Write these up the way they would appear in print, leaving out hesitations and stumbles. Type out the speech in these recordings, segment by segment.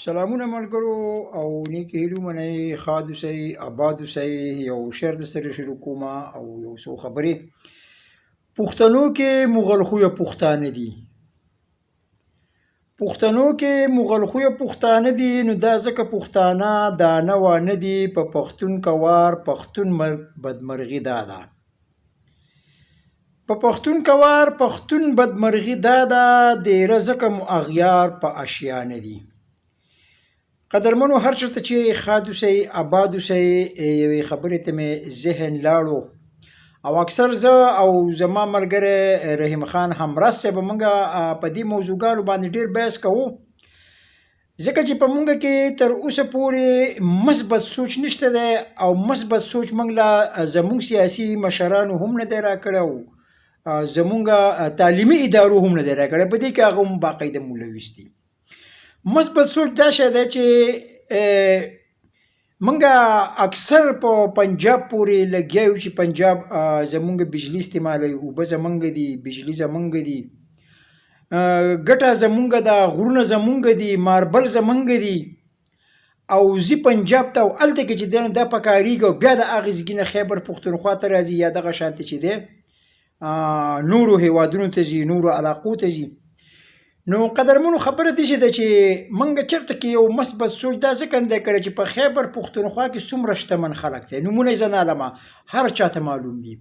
سلامونه ملګرو او نیکې هیلو منئ، ښاد اوسئ، اباد اوسئ. یو شعر درسره شروع کومه او یو څو خبرې. پښتنو کې مغل خویه پښتانه دي، پښتنو کې مغل خویه پښتانه دي، نو دا ځکه پښتانه دانه وانه دي. په پښتون کوار پښتون بدمرغي دا ده، په پښتون کوار پښتون بدمرغي دا ده، ډېره ځکه مو اغیار په اشیا نه دي. قدرمنو، هر چېرته چې ښاد اوسئ، اباد اوسئ. یوې خبرې ته مې ذهن لاړو او اکثر زه او زما ملګری رحیم خان همرس صاحب موږ په دې موضوعګانو باندې ډېر بحث کوو، ځکه چې په موږ کې تر اوسه پورې مثبت سوچ نشته دی او مثبت سوچ موږ له زموږ سیاسي مشرانو هم نه دی راکړی او زموږ تعلیمي ادارو هم نه دی راکړی، په دې کې هغه هم باقاعده مولویست دي. مثبت سوچ دا شی دی چې منګه اکثر په پنجاب پورې لګیا یو چې پنجاب زمونږ بجلی استعمالوي، اوبه زمونږ دي، بجلی زمونږ دي، ګټه زمونږ ده، غرونه زمونږ دي، ماربل زمونږ دي، او زی پنجاب ته او هلته کې چې دا پکارېږي او بیا د هغې ځګي نه خیبر پښتونخوا ته راځي یا دغه شانتې چې دی نورو هیوادونو ته ځي، نورو علاقو ته ځي. نو قدرمنو، خبره داسې ده چې موږ چېرته کې یو مثبت سوچ دا ځکه نه دی کړی چې په خیبر پښتونخوا کې څومره شتمن خلک دی، نومونه یې زه نه علمه، هر چاته معلوم دي.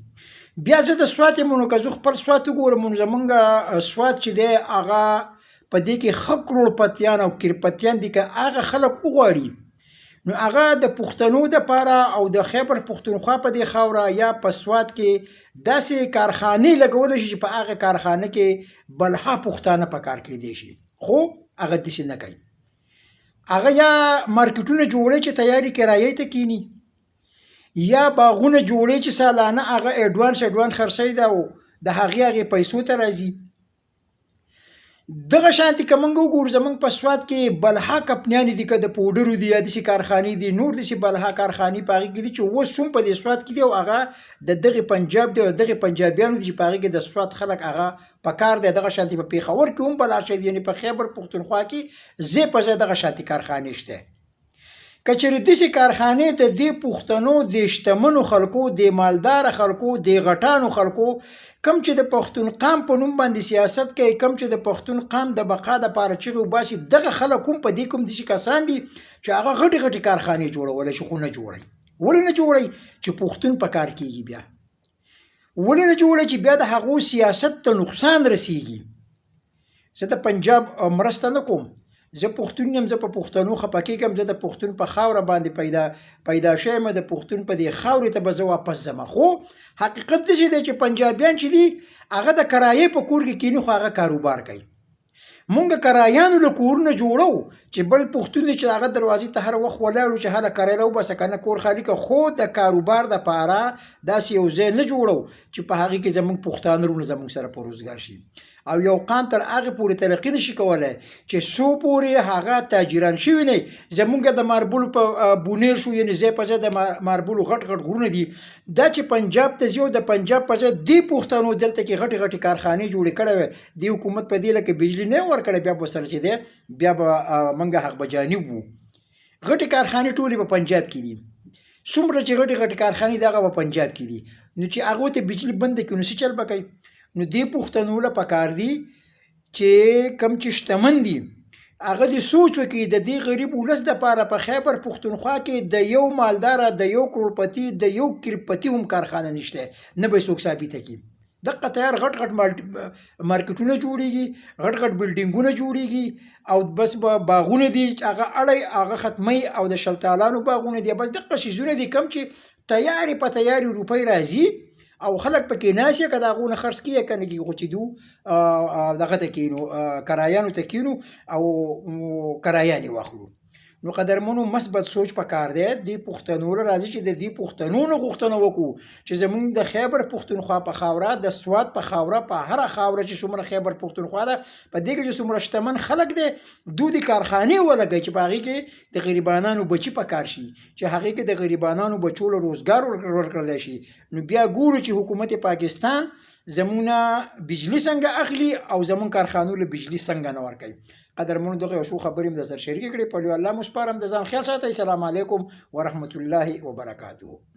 بیا زه د سوات یم، نو که زه خپل سوات وګورم، نو زمونږ سوات چې دی هغه په دې کې ښه کروړپتیان او کرپتیان دي. که هغه خلک وغواړي نو هغه د پښتنو دپاره او د خیبر پښتونخوا په دې خاوره یا په سوات کې داسې کارخانې لګولی شي چې په هغه کارخانه کې بلها پښتانه په کار کیدی شي، خو هغه داسې نه کوي. هغه یا مارکیټونه جوړوي چې تیارې کرایې ته کینی، یا باغونه جوړوي چې سالانه هغه اډوانس خرڅوي ده او د هغې پیسو ته راځي. دغه شانتې که موږ وګورو زموږ په سوات کې بلها کمپنیانې دي، که د پوډرو دي یا داسې کارخانې دي، نور داسې بلها کارخانې په هغې کې دي چې اوس هم په دې سوات کې دي او هغه د دغې پنجاب دی او دغې پنجابیانو دي چې په هغې کې د سوات خلک هغه په کار دی. دغه شانتې په پېښور کې هم بلا شی دي، یعنې په خیبر پښتونخوا کې ځای په ځای دغه شانتې کارخانې شته. که چېرې داسې کارخانې د دې پښتنو د شتمنو خلکو، د مالداره خلکو، د غټانو خلکو، کم چې د پښتون قام په نوم باندې سیاست کوي، کم چې د پښتون قام د بقا دپاره چغې وباسي، دغه خلک هم په دې کوم داسې کسان دي چې هغه غټې غټې کارخانې جوړولی شي، خو نه جوړوي. ولې نه جوړوي؟ چې پښتون په کار کېږي. بیا ولې نه جوړوي؟ چې بیا د هغو سیاست ته نقصان رسېږي. زه د پنجاب مرسته نه کوم، زه پښتون یم، زه په پښتنو خفه کېږم، زه د پښتون په خاوره باندې پیدا شوی یم، د پښتون په دې خاورې ته به زه واپس ځم. خو حقیقت داسې دی چې پنجابیان چې دي هغه د کرایې په کور کې کیني، خو هغه کاروبار کوي. مونږ کرایانو له کورونه جوړو چې بل پښتون دی چې هغه دروازې ته هر وخت ولاړو چې هله کرایه راوباسه که نه کور خالي که، خو د کاروبار دپاره داسې یو ځای نه جوړو چې په هغې کې زموږ پښتانه وروڼه زموږ سره په روزګار شي. او یو قام تر هغې پورې ترقي نشي کولی چې څو پورې هغه تاجران شوي نه. زمونږ د ماربلو په بونیر شو، یعنې ځای په ځای د ماربلو غټ غرونه دي، دا چې پنجاب ته ځي او د پنجاب په ځای دې پښتنو دلته کې غټې غټې کارخانې جوړې کړی وی، دې حکومت په دې لکه بجلي نه ورکړی، بیا به سره چې دی بیا به موږ حق به جانب وو. غټې کارخانې ټولې په پنجاب کې دي، څومره چې غټې غټې کارخانې دي هغه په پنجاب کې دي. نو چې هغو ته بجلي بنده کړي نو څه چل به کوي؟ نو دې پښتنو له پکار دي چې کم چې شتمن دي هغه دې سوچ وکړي د دې غریب ولس دپاره په خیبر پښتونخوا کې د یو مالداره، د یو کروړپتي، د یو کرپتي هم کارخانه نشته، نه به یې څوک ثابته کړي. دقه تیار غټ غټ مارکیټونه جوړېږي، غټ غټ بلډینګونه جوړېږي او بس باغونه دي هغه اړی هغه ختموي او د شلتالانو باغونه دي، بس دقه شیزونه دي کم چې تیارې په تیارې روپۍ راځي او خلک پکې ناشي، که د هغو نه خرڅ کړي که نه کېږي، خو چې دو دغه ته کینو کرایانو ته کینو او کرایانې واخلو. نو قدرمنو، مثبت سوچ پکار دی. دې پښتنو له راځي چې د دې پښتنو نه غوښتنه وکړو چې زمونږ د خیبر پښتونخوا په خاوره، د سوات په خاوره، په هره خاوره چې څومره خیبر پښتونخوا ده په دې کې چې څومره شتمن خلک دی، دوی د کارخانې ولګوي چې په هغې کې د غریبانانو بچي په کار شي، چې هغې کې د غریبانانو بچو له روزګار ورکړلی شي. نو بیا ګورو چې حکومت پاکستان زمونږ نه بجلي څنګه اخلي او زمونږ کارخانو له بجلي څنګه نه ورکوي. قدرمنو دغه یو څو خبرې مو در سره شریکې کړې. په لوی الله مو سپارم، د ځان خیال ساتئ. سلام علیکم ورحمة الله وبرکاته.